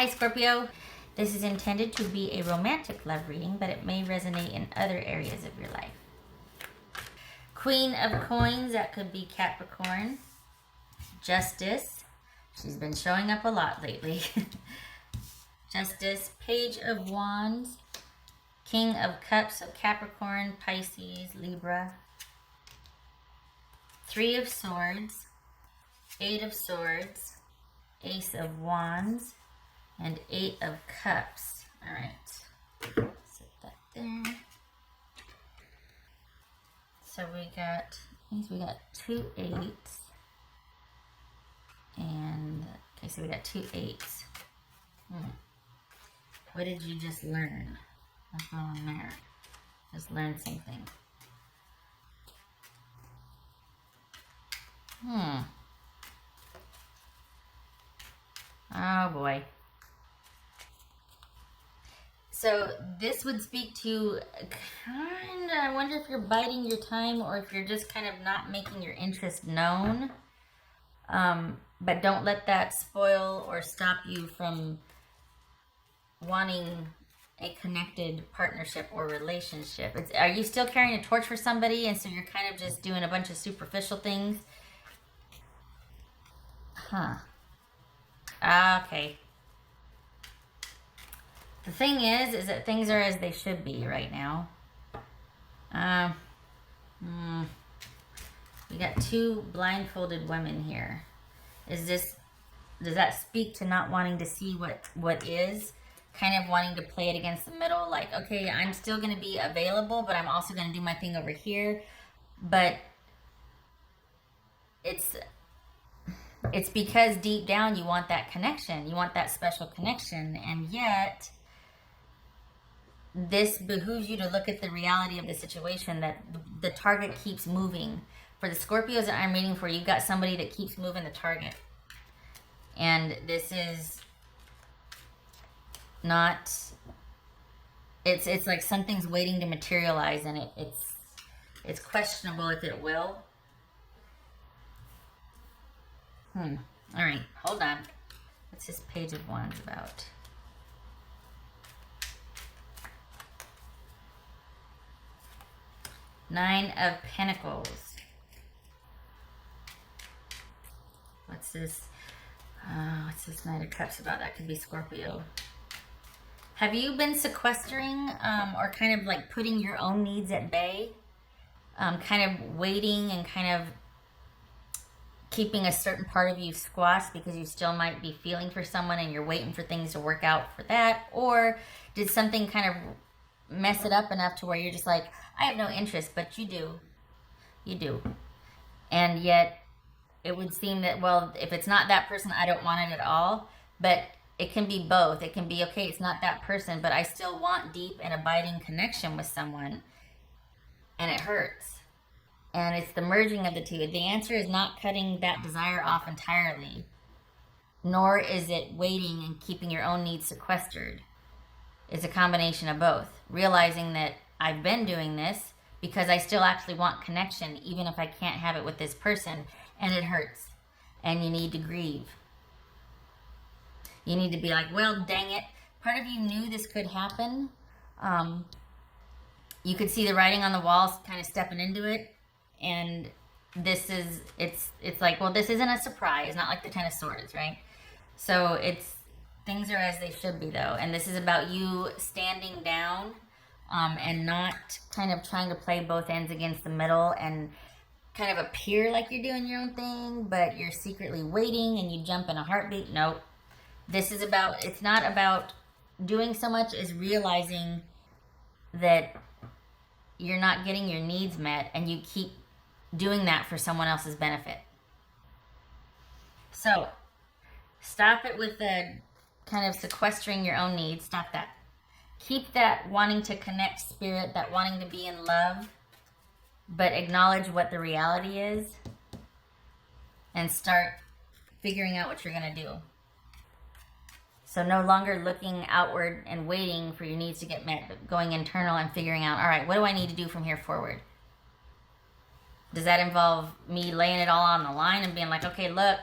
Hi Scorpio, this is intended to be a romantic love reading, but it may resonate in other areas of your life. Queen of Coins, that could be Capricorn. Justice, she's been showing up a lot lately. Justice, Page of Wands, King of Cups, so Capricorn, Pisces, Libra. Three of Swords, Eight of Swords, Ace of Wands, and Eight of Cups. All right, set that there. So we got 2 8s, and okay, so we got 2 8s. What did you just learn? What's going on there? Just learn something. Oh boy. So this would speak to kind of, I wonder if you're biding your time or if you're just kind of not making your interest known. But don't let that spoil or stop you from wanting a connected partnership or relationship. Are you still carrying a torch for somebody and so you're kind of just doing a bunch of superficial things? Okay. The thing is that things are as they should be right now. We got 2 blindfolded women here. Does that speak to not wanting to see what is? Kind of wanting to play it against the middle? Like, okay, I'm still going to be available, but I'm also going to do my thing over here. But it's because deep down you want that connection. You want that special connection. And yet this behooves you to look at the reality of the situation, that the target keeps moving. For the Scorpios that I'm reading for, you've got somebody that keeps moving the target. And this is not, it's like something's waiting to materialize, and it's questionable if it will. All right, hold on. What's this Page of Wands about? Nine of Pentacles. What's this? What's this Knight of Cups about? That could be Scorpio. Have you been sequestering or kind of like putting your own needs at bay? Kind of waiting and kind of keeping a certain part of you squashed because you still might be feeling for someone and you're waiting for things to work out for that? Or did something kind of mess it up enough to where you're just like, I have no interest, but you do. You do. And yet it would seem that, well, if it's not that person, I don't want it at all. But it can be both. It can be, okay, it's not that person, but I still want deep and abiding connection with someone. And it hurts. And it's the merging of the two. The answer is not cutting that desire off entirely, nor is it waiting and keeping your own needs sequestered. It's a combination of both. Realizing that I've been doing this because I still actually want connection, even if I can't have it with this person, and it hurts. And you need to grieve. You need to be like, well, dang it. Part of you knew this could happen. You could see the writing on the walls kind of stepping into it. And this is, it's like, well, this isn't a surprise. Not like the Ten of Swords, right? So things are as they should be, though. And this is about you standing down and not kind of trying to play both ends against the middle and kind of appear like you're doing your own thing, but you're secretly waiting and you jump in a heartbeat. Nope. This is about, it's not about doing so much as realizing that you're not getting your needs met and you keep doing that for someone else's benefit. So stop it with the kind of sequestering your own needs. Stop that. Keep that wanting to connect spirit, that wanting to be in love, but acknowledge what the reality is and start figuring out what you're going to do. So no longer looking outward and waiting for your needs to get met, but going internal and figuring out, all right, what do I need to do from here forward? Does that involve me laying it all on the line and being like, okay, look,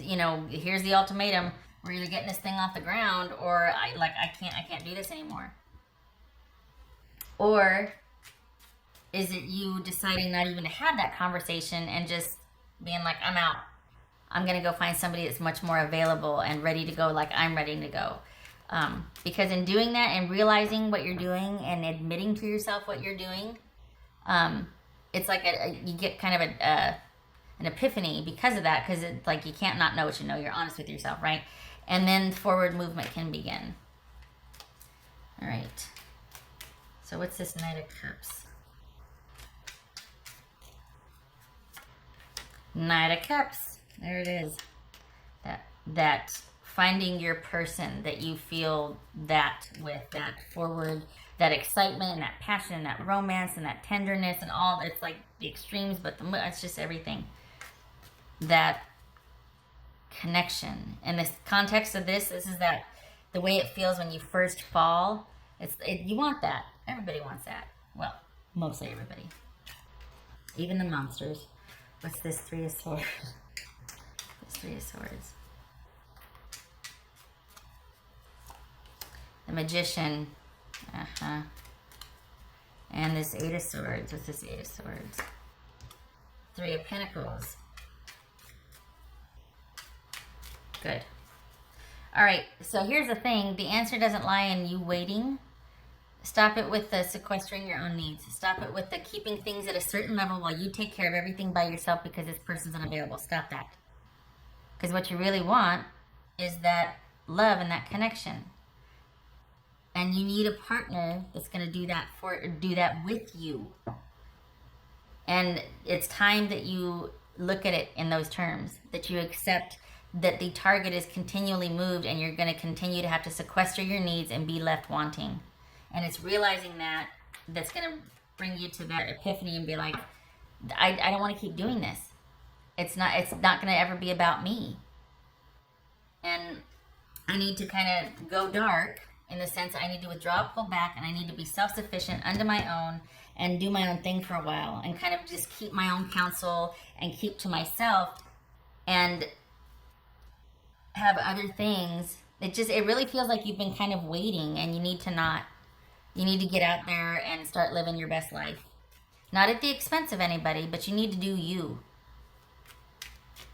you know, here's the ultimatum. We're either getting this thing off the ground, or I can't do this anymore. Or is it you deciding not even to have that conversation and just being like, I'm out. I'm going to go find somebody that's much more available and ready to go like I'm ready to go. Because in doing that and realizing what you're doing and admitting to yourself what you're doing, it's like you get kind of an epiphany because of that, because it's like you can't not know what you know. You're honest with yourself, right? And then forward movement can begin. All right. So what's this Knight of Cups? Knight of Cups. There it is. That finding your person that you feel that with, that forward, that excitement and that passion and that romance and that tenderness and all. It's like the extremes, but it's just everything. That connection. In this context of this is that the way it feels when you first fall. You want that. Everybody wants that. Well, mostly everybody. Even the monsters. What's this Three of Swords? This Three of Swords. The Magician. And this Eight of Swords. What's this Eight of Swords? Three of Pentacles. Good. All right, so here's the thing. The answer doesn't lie in you waiting. Stop it with the sequestering your own needs. Stop it with the keeping things at a certain level while you take care of everything by yourself because this person's unavailable. Stop that. Because what you really want is that love and that connection. And you need a partner that's going to do that with you. And it's time that you look at it in those terms, that you accept that the target is continually moved and you're going to continue to have to sequester your needs and be left wanting. And it's realizing that's going to bring you to that epiphany and be like, I don't want to keep doing this. It's not going to ever be about me. And I need to kind of go dark in the sense I need to withdraw, pull back, and I need to be self-sufficient unto my own and do my own thing for a while and kind of just keep my own counsel and keep to myself and have other things. It really feels like you've been kind of waiting, and you need to get out there and start living your best life. Not at the expense of anybody, but you need to do you.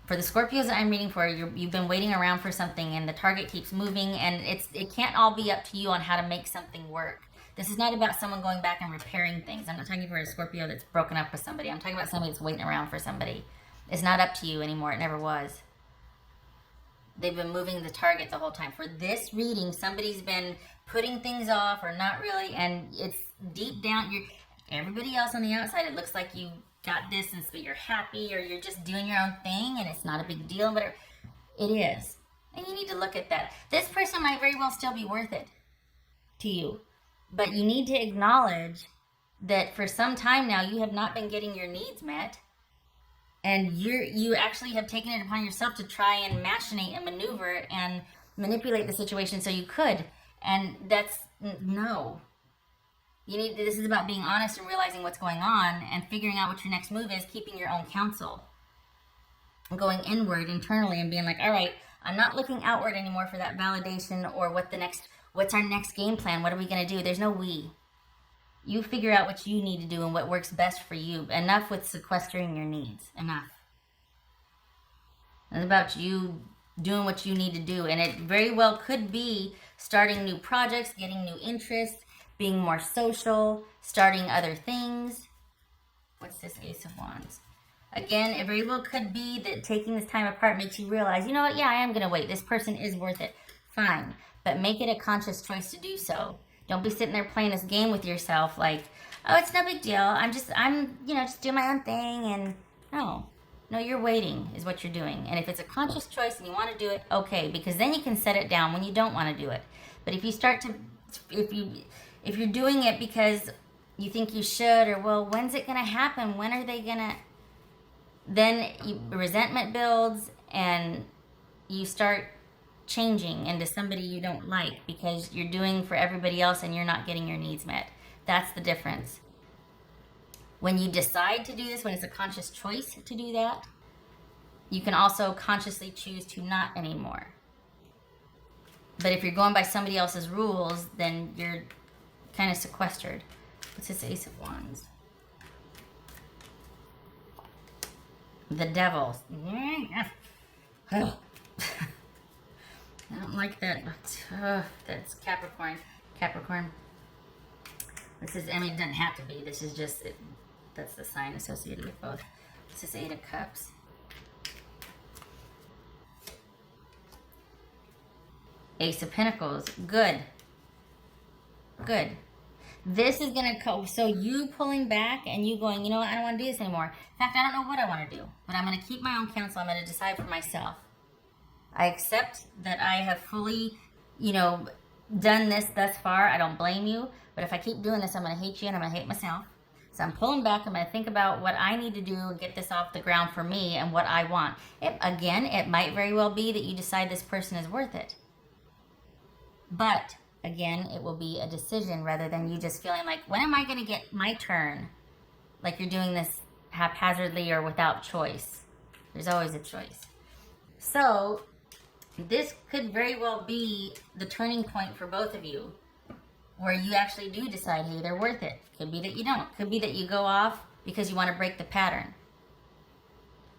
For the Scorpios that I'm reading for, you've been waiting around for something and the target keeps moving, and it can't all be up to you on how to make something work. This is not about someone going back and repairing things. I'm not talking for a Scorpio that's broken up with somebody. I'm talking about somebody that's waiting around for somebody. It's not up to you anymore. It never was. They've been moving the target the whole time. For this reading, somebody's been putting things off or not really, and it's deep down. Everybody else on the outside, it looks like you got this, and so you're happy, or you're just doing your own thing, and it's not a big deal, but it is. And you need to look at that. This person might very well still be worth it to you, but you need to acknowledge that for some time now, you have not been getting your needs met. And you actually have taken it upon yourself to try and machinate and maneuver and manipulate the situation so you could. And no. This is about being honest and realizing what's going on and figuring out what your next move is, keeping your own counsel. And going inward internally and being like, all right, I'm not looking outward anymore for that validation or what's our next game plan? What are we going to do? There's no we. You figure out what you need to do and what works best for you. Enough with sequestering your needs. Enough. It's about you doing what you need to do. And it very well could be starting new projects, getting new interests, being more social, starting other things. What's this Ace of Wands? Again, it very well could be that taking this time apart makes you realize, you know what, yeah, I am going to wait. This person is worth it. Fine. But make it a conscious choice to do so. Don't be sitting there playing this game with yourself like, oh, it's no big deal. I'm just doing my own thing. And no, you're waiting is what you're doing. And if it's a conscious choice and you want to do it, okay, because then you can set it down when you don't want to do it. But if you if you're doing it because you think you should, or well, when's it going to happen? When are they going to? Then resentment builds and you start changing into somebody you don't like because you're doing for everybody else and you're not getting your needs met. That's the difference. When you decide to do this, when it's a conscious choice to do that, you can also consciously choose to not anymore. But if you're going by somebody else's rules, then you're kind of sequestered. What's this Ace of Wands? The Devil. I don't like that. That's Capricorn. Capricorn. This is, I mean, it doesn't have to be. This is just, that's the sign associated with both. This is 8 of Cups. Ace of Pentacles. Good. Good. This is going to go, so you pulling back and you going, you know what, I don't want to do this anymore. In fact, I don't know what I want to do, but I'm going to keep my own counsel. I'm going to decide for myself. I accept that I have fully, you know, done this thus far. I don't blame you, but if I keep doing this, I'm going to hate you and I'm going to hate myself. So I'm pulling back. I'm going to think about what I need to do and get this off the ground for me and what I want. Again, it might very well be that you decide this person is worth it. But again, it will be a decision rather than you just feeling like, when am I going to get my turn? Like you're doing this haphazardly or without choice. There's always a choice. So this could very well be the turning point for both of you, where you actually do decide, hey, they're worth it. Could be that you don't. Could be that you go off because you want to break the pattern.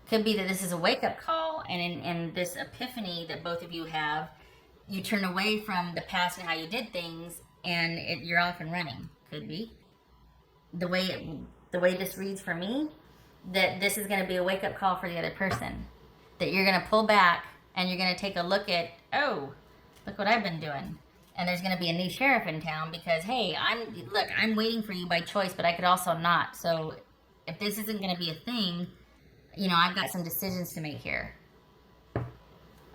Could be that this is a wake-up call, and in this epiphany that both of you have, you turn away from the past and how you did things, and you're off and running. Could be. The way this reads for me, that this is going to be a wake-up call for the other person. That you're going to pull back, and you're going to take a look at, oh, look what I've been doing. And there's going to be a new sheriff in town because, hey, I'm waiting for you by choice, but I could also not. So if this isn't going to be a thing, you know, I've got some decisions to make here.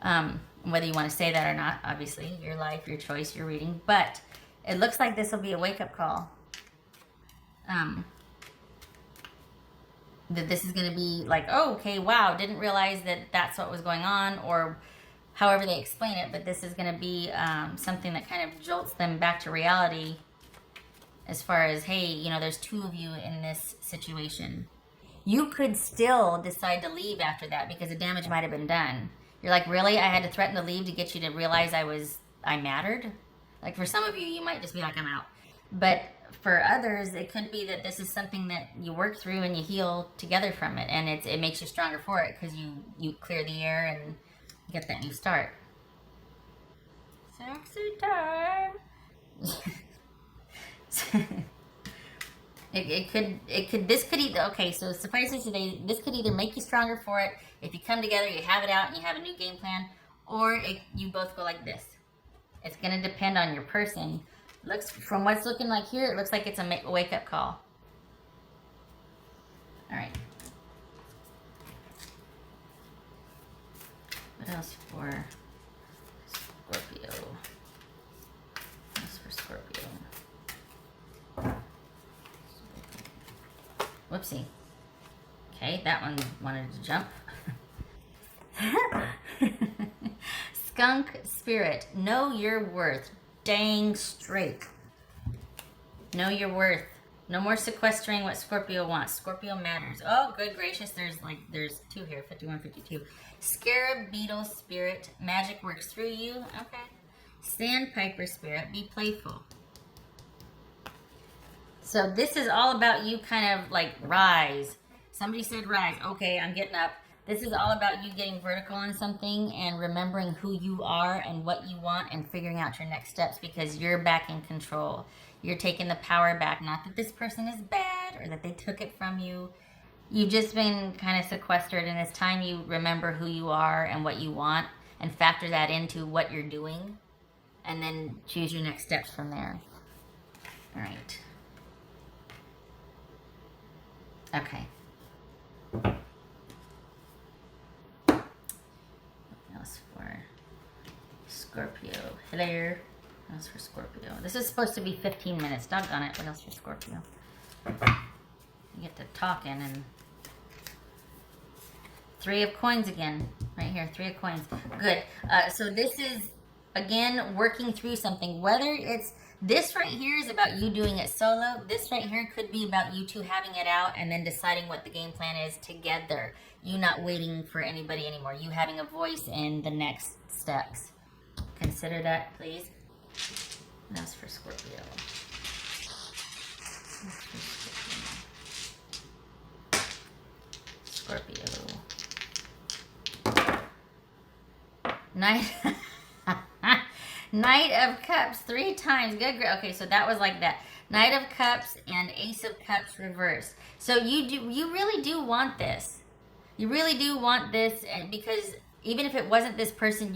Whether you want to say that or not, obviously, your life, your choice, your reading. But it looks like this will be a wake-up call. That this is going to be like, oh, okay, wow, didn't realize that that's what was going on, or however they explain it. But this is going to be something that kind of jolts them back to reality as far as, hey, you know, there's two of you in this situation. You could still decide to leave after that because the damage might have been done. You're like, really? I had to threaten to leave to get you to realize I mattered? Like, for some of you, you might just be like, I'm out. But for others, it could be that this is something that you work through and you heal together from it. And it makes you stronger for it because you clear the air and get that new start. Sexy time. This could either, okay, so suffice it today, this could either make you stronger for it. If you come together, you have it out, and you have a new game plan, or you both go like this. It's going to depend on your person. Looks, from what's looking like here, it looks like it's a wake-up call. All right. What else for Scorpio? What else for Scorpio? Whoopsie. Okay, that one wanted to jump. Skunk spirit, know your worth. Dang straight. Know your worth. No more sequestering what Scorpio wants. Scorpio matters. Oh, good gracious. There's two here. 51, 52. Scarab beetle spirit. Magic works through you. Okay. Sandpiper spirit. Be playful. So this is all about you kind of like rise. Somebody said rise. Okay, I'm getting up. This is all about you getting vertical on something and remembering who you are and what you want and figuring out your next steps because you're back in control. You're taking the power back. Not that this person is bad or that they took it from you. You've just been kind of sequestered, and it's time you remember who you are and what you want and factor that into what you're doing and then choose your next steps from there. All right. Okay. What else for Scorpio? Hello. What else for Scorpio? This is supposed to be 15 minutes. Doggone it. What else for Scorpio? You get to talking and... 3 of coins again. Right here. 3 of coins. Good. So this is, again, working through something. Whether it's... This right here is about you doing it solo. This right here could be about you two having it out and then deciding what the game plan is together. You not waiting for anybody anymore. You having a voice in the next steps. consider that, please. And that's for Scorpio. Scorpio. Knight of Cups 3 times. Good girl. Okay, so that was like that. Knight of Cups and Ace of Cups reversed. So you really do want this. You really do want this, because even if it wasn't this person,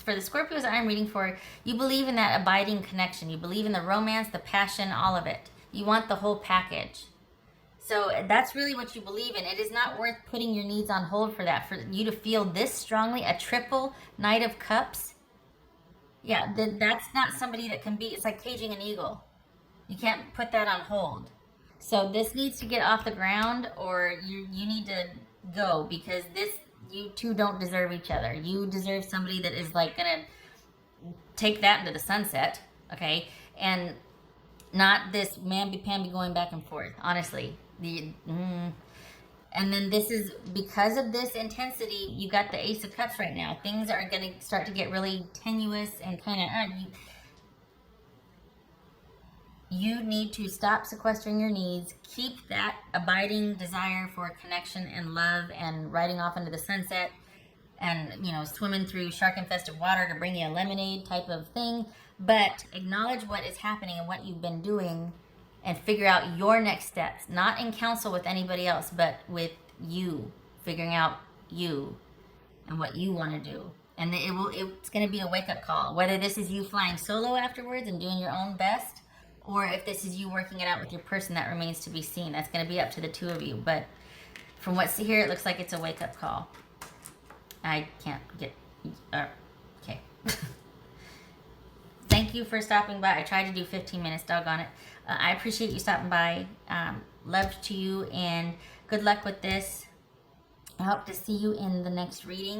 for the Scorpios I'm reading for, you believe in that abiding connection. You believe in the romance, the passion, all of it. You want the whole package. So that's really what you believe in. It is not worth putting your needs on hold for that. For you to feel this strongly, a triple Knight of Cups. Yeah, that's not somebody that can be, it's like caging an eagle. You can't put that on hold. So this needs to get off the ground, or you need to go, because you two don't deserve each other. You deserve somebody that is like gonna take that into the sunset, okay? And not this mamby-pamby going back and forth, honestly. And then this is, because of this intensity, you got the Ace of Cups right now. Things are going to start to get really tenuous and kind of, you need to stop sequestering your needs. Keep that abiding desire for connection and love and riding off into the sunset and, swimming through shark-infested water to bring you a lemonade type of thing. But acknowledge what is happening and what you've been doing, and figure out your next steps. Not in counsel with anybody else, but with you. Figuring out you and what you want to do. And it's going to be a wake-up call. Whether this is you flying solo afterwards and doing your own best, or if this is you working it out with your person, that remains to be seen. That's going to be up to the two of you. But from what's here, it looks like it's a wake-up call. I can't get... okay. Thank you for stopping by. I tried to do 15 minutes, doggone it. I appreciate you stopping by. Love to you, and good luck with this. I hope to see you in the next reading.